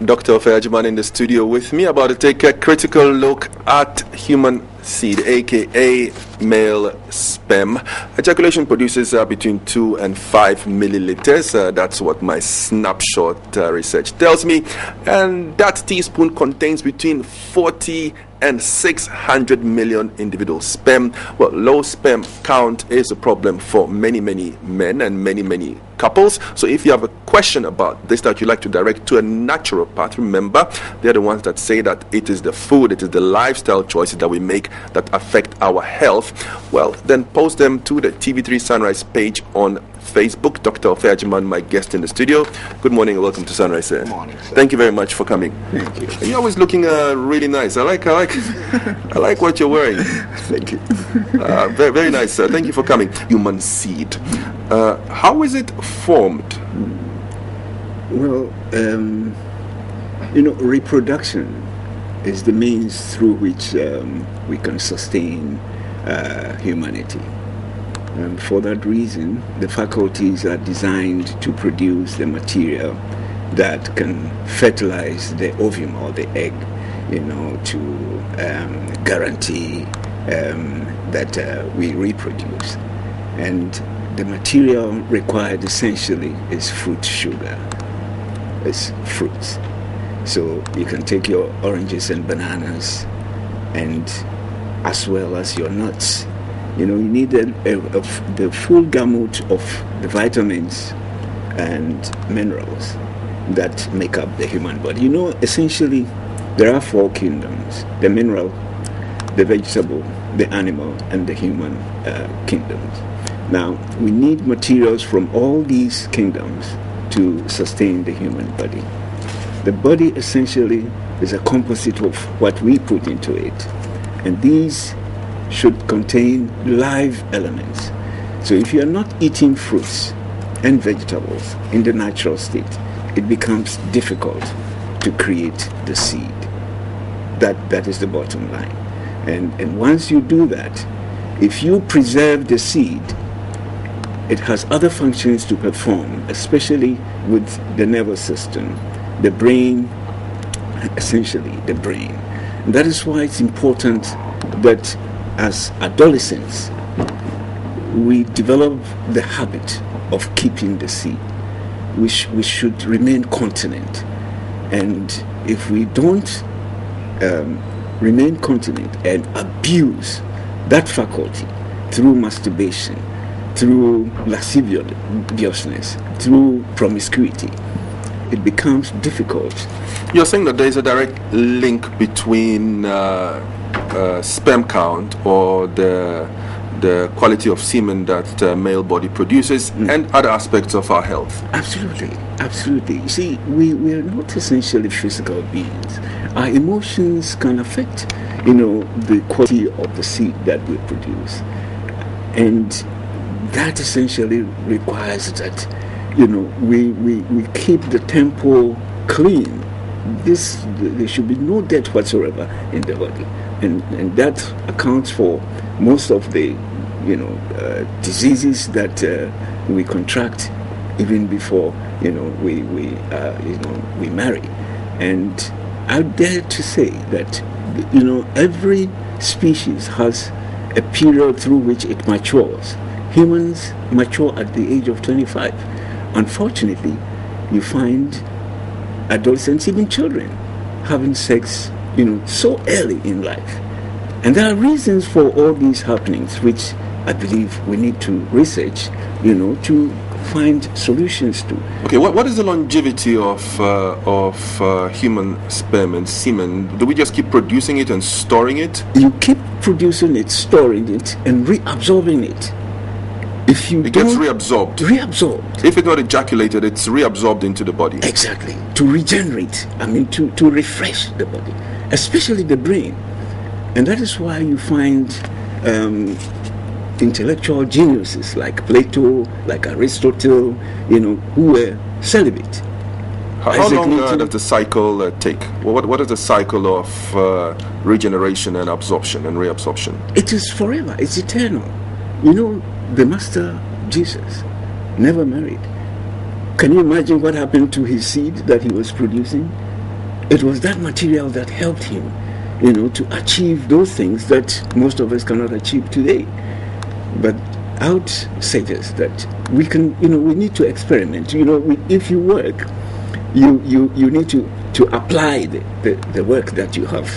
Doctor Ofie Ogyeman in the studio with me, about to take a critical look at human seed, aka male sperm. Ejaculation produces between 2 and 5 milliliters. That's what my snapshot research tells me. And that teaspoon contains between 40 and 600 million individual sperm. Well, low sperm count is a problem for many men and many couples. So if you have a question about this that you'd like to direct to a naturopath, remember, they're the ones that say that it is the food, it is the lifestyle choices that we make that affect our health. Well, then post them to the TV3 Sunrise page on Facebook. Dr. Ofie Ogyeman, my guest in the studio. Good morning and welcome to Sunrise, sir. Good morning, sir. Thank you very much for coming. Thank you. You're always looking really nice. I like what you're wearing. Thank you. Very nice, sir. Thank you for coming. Human seed. How is it formed? Well, reproduction is the means through which we can sustain humanity. And for that reason, the faculties are designed to produce the material that can fertilize the ovum or the egg, to guarantee that we reproduce. And the material required essentially is fruit sugar. It's fruits. So you can take your oranges and bananas, and as well as your nuts. You need the full gamut of the vitamins and minerals that make up the human body. Essentially, there are 4 kingdoms: the mineral, the vegetable, the animal, and the human kingdoms. Now, we need materials from all these kingdoms to sustain the human body. The body essentially is a composite of what we put into it, and these should contain live elements. So if you are not eating fruits and vegetables in the natural state, it becomes difficult to create the seed. That is the bottom line. And once you do that, if you preserve the seed, it has other functions to perform, especially with the nervous system, the brain, essentially the brain. And that is why it's important that as adolescents, we develop the habit of keeping the seed. We should remain continent. And if we don't remain continent and abuse that faculty through masturbation, through lasciviousness, through promiscuity, it becomes difficult. You're saying that there is a direct link between sperm count, or the quality of semen that male body produces, and other aspects of our health. Absolutely. You see, we are not essentially physical beings. Our emotions can affect, the quality of the seed that we produce, and that essentially requires that, we keep the temple clean. There should be no dirt whatsoever in the body. And that accounts for most of the, diseases that we contract even before, we marry. And I dare to say that, every species has a period through which it matures. Humans mature at the age of 25. Unfortunately, you find adolescents, even children, having sex so early in life. And there are reasons for all these happenings, which I believe we need to research, to find solutions to. Okay, what is the longevity of human sperm and semen? Do we just keep producing it and storing it? You keep producing it, storing it, and reabsorbing it. If you it gets reabsorbed. Reabsorbed. If it's not ejaculated, it's reabsorbed into the body. Exactly. To regenerate. To refresh the body, especially the brain. And that is why you find intellectual geniuses like Plato, like Aristotle, who were celibate. How long does the cycle take? What is the cycle of regeneration and absorption and reabsorption? It is forever. It's eternal. The Master Jesus never married. Can you imagine what happened to his seed that he was producing? it was that material that helped him, to achieve those things that most of us cannot achieve today. But I would suggest that we can, we need to experiment. If you work, you need to apply the work that you have,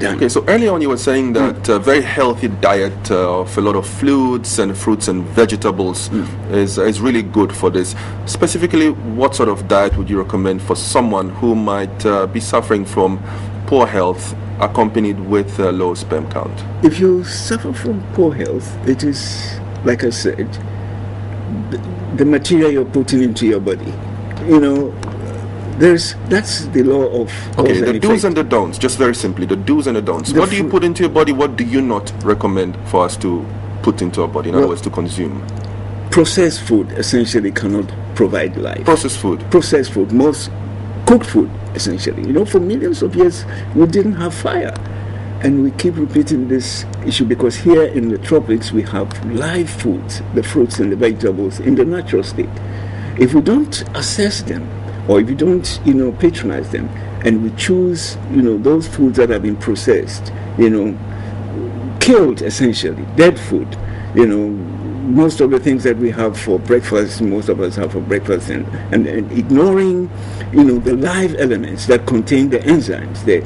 done. Okay, so earlier on you were saying that a very healthy diet of a lot of fluids and fruits and vegetables is really good for this. Specifically, what sort of diet would you recommend for someone who might be suffering from poor health accompanied with a low sperm count? If you suffer from poor health, it is, like I said, the material you're putting into your body. That's the law of okay, the do's and the don'ts, just very simply, the do's and the don'ts. What do you put into your body? What do you not recommend for us to put into our body, in other words, to consume? Processed food essentially cannot provide life. Processed food, most cooked food essentially. For millions of years we didn't have fire, and we keep repeating this issue because here in the tropics we have live foods, the fruits and the vegetables in the natural state. If we don't assess them, or if you don't, patronize them, and we choose, those foods that have been processed, killed essentially, dead food, most of the things that we have for breakfast, most of us have for breakfast, and ignoring, the live elements that contain the enzymes, the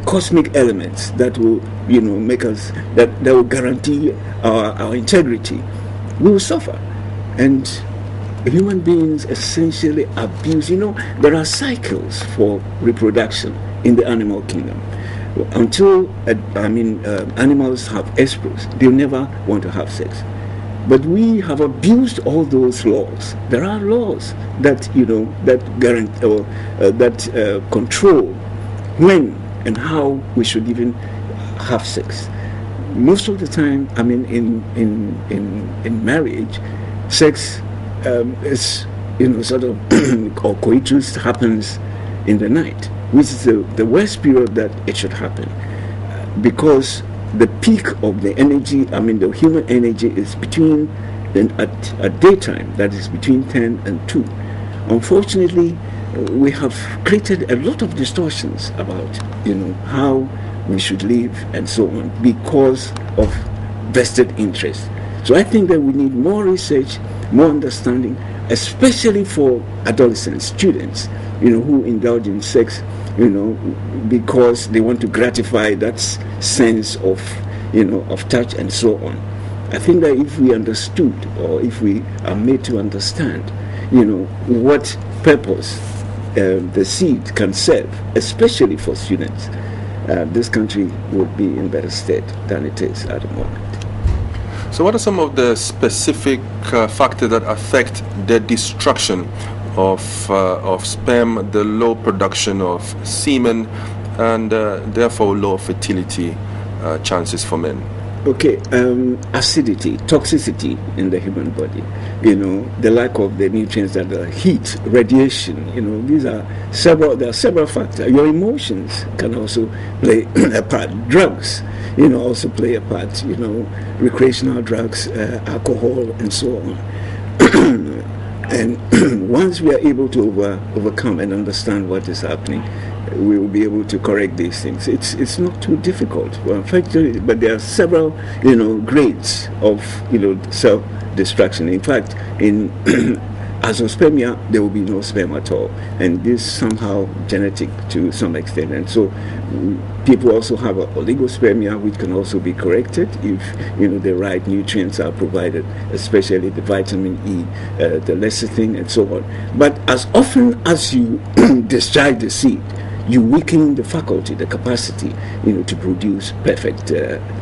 cosmic elements that will, make us, that will guarantee our integrity, we will suffer. And human beings essentially abuse. There are cycles for reproduction in the animal kingdom. Until animals have estrus, they'll never want to have sex. But we have abused all those laws. There are laws that that guarantee or that control when and how we should even have sex. Most of the time, in marriage, sex is sort of or coitus happens in the night, which is the worst period that it should happen, because the peak of the energy, the human energy, is between at daytime, that is between 10 and 2. Unfortunately, we have created a lot of distortions about how we should live and so on because of vested interest. So I think that we need more research, more understanding, especially for adolescents, students, who indulge in sex, because they want to gratify that sense of, of touch and so on. I think that if we understood, or if we are made to understand, what purpose the seed can serve, especially for students, this country would be in better stead than it is at the moment. So what are some of the specific factors that affect the destruction of sperm, the low production of semen, and therefore low fertility chances for men? Okay, acidity, toxicity in the human body, the lack of the nutrients that are heat, radiation, there are several factors. Your emotions can also play a part. Drugs, also play a part, recreational drugs, alcohol, and so on. And once we are able to overcome and understand what is happening, we will be able to correct these things. It's not too difficult. Well, in fact, but there are several, grades of, self-destruction. In fact, in azoospermia, there will be no sperm at all, and this is somehow genetic to some extent. And so, people also have oligospermia, which can also be corrected if the right nutrients are provided, especially the vitamin E, the lecithin, and so on. But as often as you discharge the seed, you weaken the faculty, the capacity, to produce perfect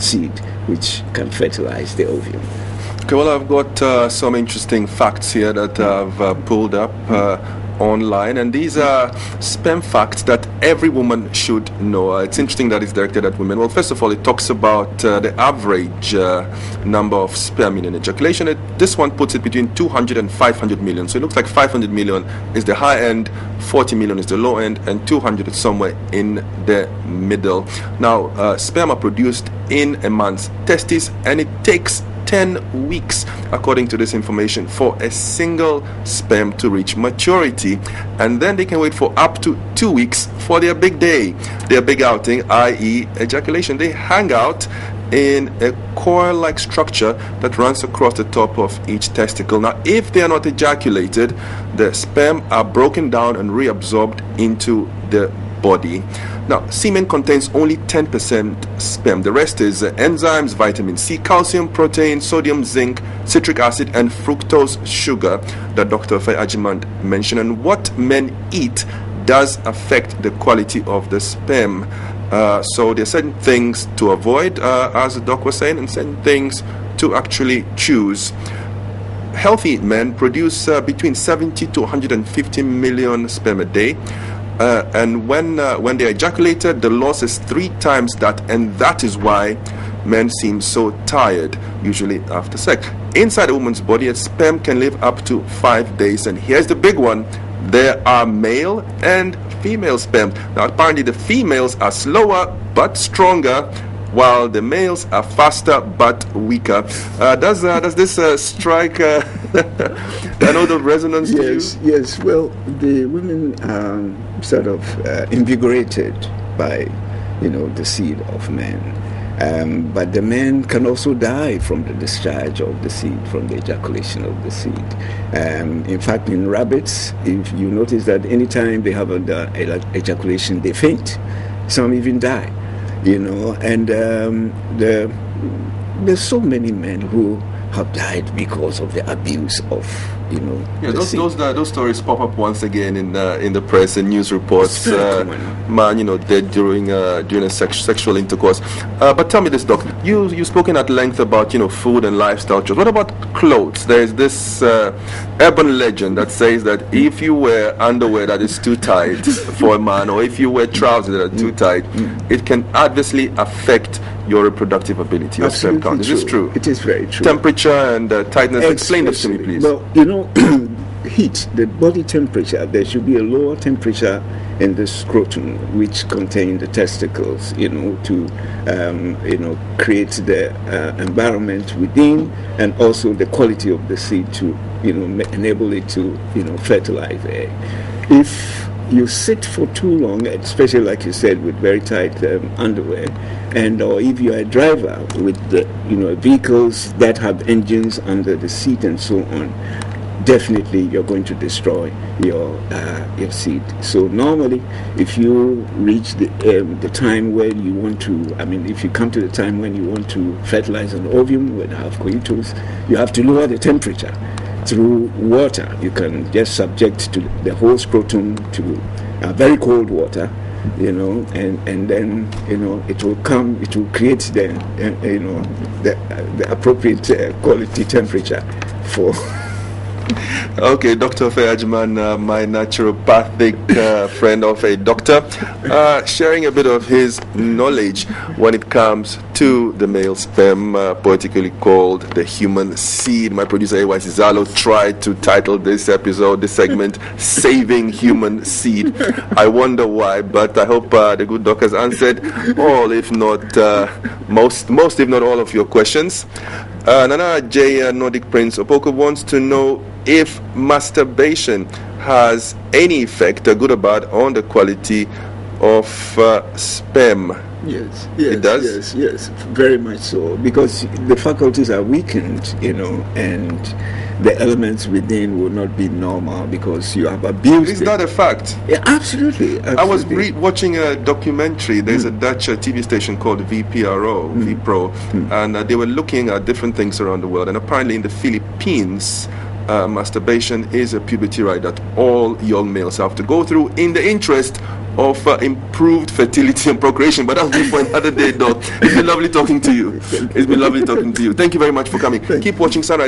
seed, which can fertilize the ovum. Okay, well, I've got some interesting facts here that I've pulled up online, and these are sperm facts that every woman should know. It's interesting that it's directed at women. Well, first of all, it talks about the average number of sperm in an ejaculation. This one puts it between 200 and 500 million. So it looks like 500 million is the high end, 40 million is the low end, and 200 is somewhere in the middle. Now, sperm are produced in a man's testes, and it takes 10 weeks, according to this information, for a single sperm to reach maturity. And then they can wait for up to 2 weeks for their big day, their big outing, i.e. ejaculation. They hang out in a coil-like structure that runs across the top of each testicle. Now, if they are not ejaculated, the sperm are broken down and reabsorbed into the body. Now, semen contains only 10% sperm. The rest is enzymes, vitamin C, calcium, protein, sodium, zinc, citric acid, and fructose sugar that Dr. Ofie Ogyeman mentioned. And what men eat does affect the quality of the sperm. So there are certain things to avoid, as the doc was saying, and certain things to actually choose. Healthy men produce between 70 to 150 million sperm a day. And when they ejaculated, the loss is 3 times that, and that is why men seem so tired, usually after sex. Inside a woman's body, a sperm can live up to 5 days. And here's the big one. There are male and female sperm. Now, apparently the females are slower but stronger, while the males are faster but weaker. Does this strike a note of resonance to you? Yes. Well, the women are sort of invigorated by, the seed of men. But the men can also die from the discharge of the seed, from the ejaculation of the seed. In fact, in rabbits, if you notice that anytime they have an ejaculation, they faint. Some even die, and there's so many men who have died because of the abuse of, those stories pop up once again in the press and news reports. Man, dead during a sexual intercourse. But tell me this, Doc. You've spoken at length about food and lifestyle choice. What about clothes? There is this urban legend that says that if you wear underwear that is too tight for a man, or if you wear trousers that are too tight, it can adversely affect your reproductive ability or sperm count. Is this true? It is very true. Temperature and tightness. Explain this to me, please. Well, heat, the body temperature, there should be a lower temperature in the scrotum, which contain the testicles, to create the environment within, and also the quality of the seed to, enable it to, fertilize the egg. If you sit for too long, especially like you said, with very tight underwear, and or if you are a driver with the vehicles that have engines under the seat and so on, definitely you're going to destroy your seed. So normally, if you reach the time where you want to, if you come to the time when you want to fertilize an ovum, when you have coitus, you have to lower the temperature through water. You can just subject to the whole scrotum to very cold water, and then it will create the appropriate quality temperature for. Okay, Dr. Ofie Ogyeman, my naturopathic friend of a doctor, sharing a bit of his knowledge when it comes to the male sperm, poetically called the human seed. My producer, A.Y. Zalo, tried to title this segment, Saving Human Seed. I wonder why, but I hope the good doc has answered all, if not most, if not all of your questions. Nana J. Nordic Prince Opoko wants to know if masturbation has any effect, good or bad, on the quality of sperm. Yes, it does. Yes, very much so, because the faculties are weakened, and the elements within will not be normal because you have abused. Is that a fact? Yeah, absolutely. I was watching a documentary. There's a Dutch TV station called VPRO, VPRO, and they were looking at different things around the world. And apparently in the Philippines, masturbation is a puberty right that all young males have to go through in the interest of improved fertility and procreation. But that'll be for another day, Doc. It's been lovely talking to you. Thank you very much for coming. Keep watching Sunrise.